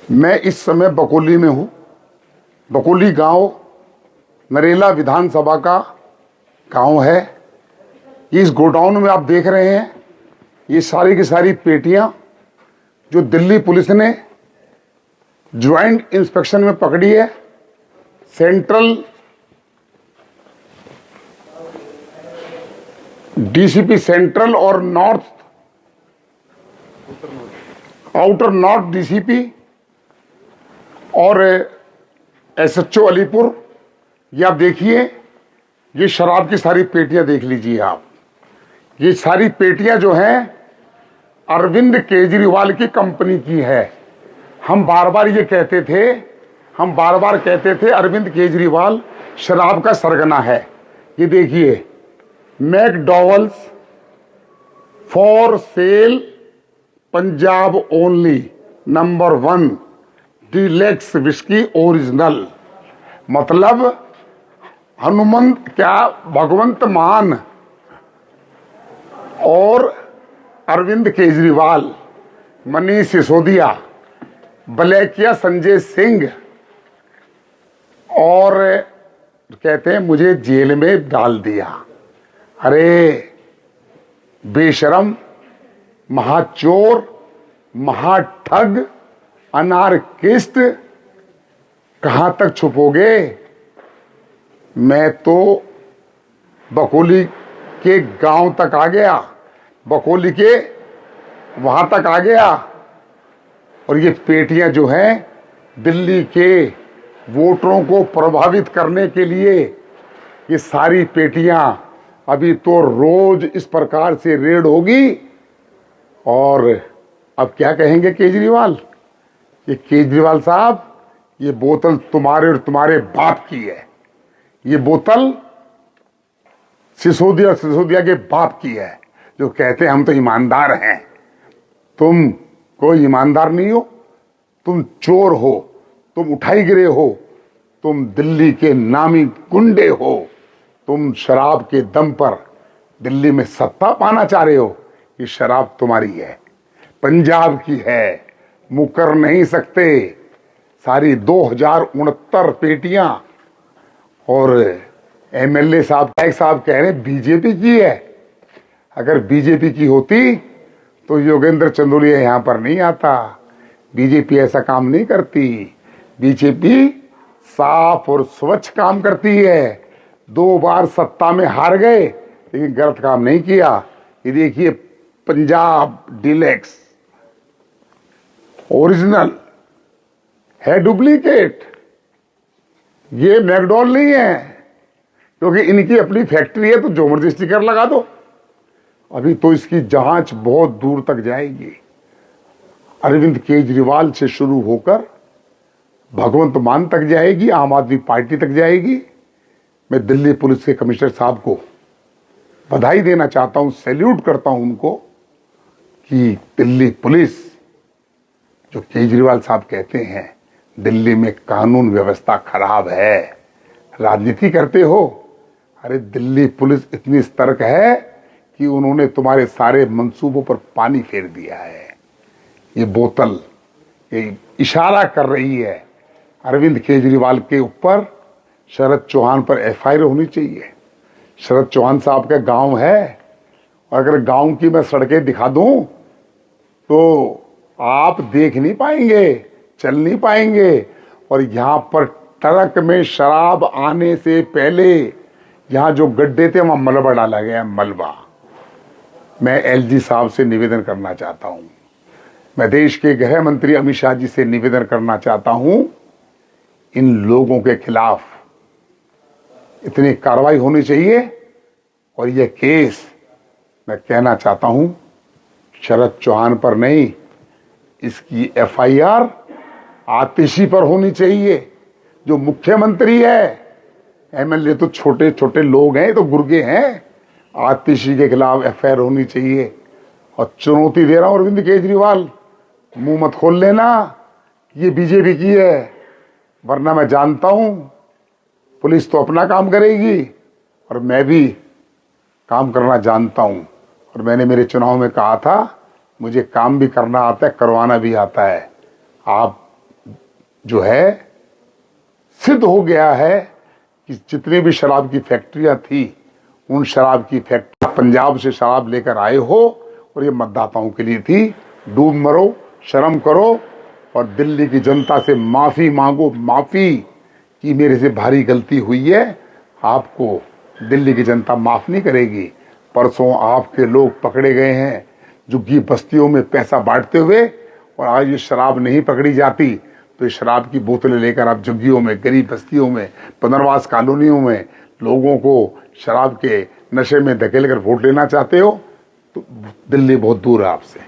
मैं इस समय बकोली में हूँ। बकोली गांव नरेला विधानसभा का गांव है। इस गोडाउन में आप देख रहे हैं ये सारी की सारी पेटियां जो दिल्ली पुलिस ने ज्वाइंट इंस्पेक्शन में पकड़ी है। सेंट्रल डीसीपी सेंट्रल और नॉर्थ आउटर नॉर्थ डीसीपी और एसएचओ अलीपुर, ये आप देखिए, ये शराब की सारी पेटियां देख लीजिए आप। ये सारी पेटियां जो हैं अरविंद केजरीवाल की कंपनी की है। हम बार बार कहते थे अरविंद केजरीवाल शराब का सरगना है। ये देखिए, McDowell's for sale Punjab only number 1 deluxe whisky original, मतलब हनुमंत क्या भगवंत मान और अरविंद केजरीवाल, मनीष सिसोदिया, बलेकिया संजय सिंह, और कहते हैं मुझे जेल में डाल दिया। अरे बेशरम, महाचोर, महाठग, अनारकिस्ट, कहां तक छुपोगे? मैं तो बकोली के गांव तक आ गया, बकोली के वहां तक आ गया, और ये पेटियां जो हैं दिल्ली के वोटरों को प्रभावित करने के लिए, ये सारी पेटियां अभी तो रोज इस प्रकार से रेड होगी। और अब क्या कहेंगे केजरीवाल? ये केजरीवाल साहब, ये बोतल तुम्हारे और तुम्हारे बाप की है। ये बोतल सिसोदिया के बाप की है, जो कहते हैं हम तो ईमानदार हैं। तुम कोई ईमानदार नहीं हो, तुम चोर हो, तुम उठाई गिरे हो, तुम दिल्ली के नामी गुंडे हो, तुम शराब के दम पर दिल्ली में सत्ता पाना चाह रहे हो। ये शराब तुम्हारी है, पंजाब की है, मुकर नहीं सकते। सारी 2069 पेटियां, और एमएलए साहब कह रहे बीजेपी की है। अगर बीजेपी की होती तो योगेंद्र चंदोलिया यहां पर नहीं आता। बीजेपी ऐसा काम नहीं करती। बीजेपी साफ और स्वच्छ काम करती है। 2 बार सत्ता में हार गए लेकिन गलत काम नहीं किया। ये देखिए, पंजाब डीलक्स ओरिजिनल है, डुप्लीकेट। ये मैकडॉल नहीं है, क्योंकि इनकी अपनी फैक्ट्री है तो जो मर्जी स्टिकर लगा दो। अभी तो इसकी जांच बहुत दूर तक जाएगी। अरविंद केजरीवाल से शुरू होकर भगवंत मान तक जाएगी, आम आदमी पार्टी तक जाएगी। मैं दिल्ली पुलिस के कमिश्नर साहब को बधाई देना चाहता हूं, सैल्यूट करता हूं उनको, कि दिल्ली पुलिस, जो केजरीवाल साहब कहते हैं दिल्ली में कानून व्यवस्था खराब है, राजनीति करते हो। अरे दिल्ली पुलिस इतनी सतर्क है कि उन्होंने तुम्हारे सारे मंसूबों पर पानी फेर दिया है। ये बोतल ये इशारा कर रही है अरविंद केजरीवाल के ऊपर। शरद चौहान पर एफआईआर होनी चाहिए। शरद चौहान साहब का गांव है, और अगर गांव की मैं सड़कें दिखा दूं तो आप देख नहीं पाएंगे, चल नहीं पाएंगे। और यहां पर ट्रक में शराब आने से पहले यहां जो गड्ढे थे वहां मलबा डाला गया, मलबा। मैं एलजी साहब से निवेदन करना चाहता हूं, मैं देश के गृह मंत्री अमित शाह जी से निवेदन करना चाहता हूं, इन लोगों के खिलाफ इतनी कार्रवाई होनी चाहिए। और यह केस, मैं कहना चाहता हूं, शरद चौहान पर नहीं, इसकी एफआईआर आतिशी पर होनी चाहिए, जो मुख्यमंत्री है। एमएलए तो छोटे छोटे लोग हैं, तो गुर्गे हैं। आतिशी के खिलाफ एफआईआर होनी चाहिए। और चुनौती दे रहा हूं अरविंद केजरीवाल, मुंह मत खोल लेना ये बीजेपी की है, वरना मैं जानता हूं पुलिस तो अपना काम करेगी और मैं भी काम करना जानता हूं। और मैंने मेरे चुनाव में कहा था, मुझे काम भी करना आता है, करवाना भी आता है। आप जो है सिद्ध हो गया है कि जितनी भी शराब की फैक्ट्रियां थी, उन शराब की फैक्ट्री पंजाब से शराब लेकर आए हो और ये मतदाताओं के लिए थी। डूब मरो, शर्म करो और दिल्ली की जनता से माफी मांगो, माफी कि मेरे से भारी गलती हुई है। आपको दिल्ली की जनता माफ नहीं करेगी। परसों आपके लोग पकड़े गए हैं झुग्गी बस्तियों में पैसा बांटते हुए, और आज ये शराब नहीं पकड़ी जाती तो ये शराब की बोतलें लेकर आप झुग्गियों में, गरीब बस्तियों में, पुनर्वास कॉलोनियों में लोगों को शराब के नशे में धकेल कर वोट लेना चाहते हो तो दिल्ली बहुत दूर है आपसे।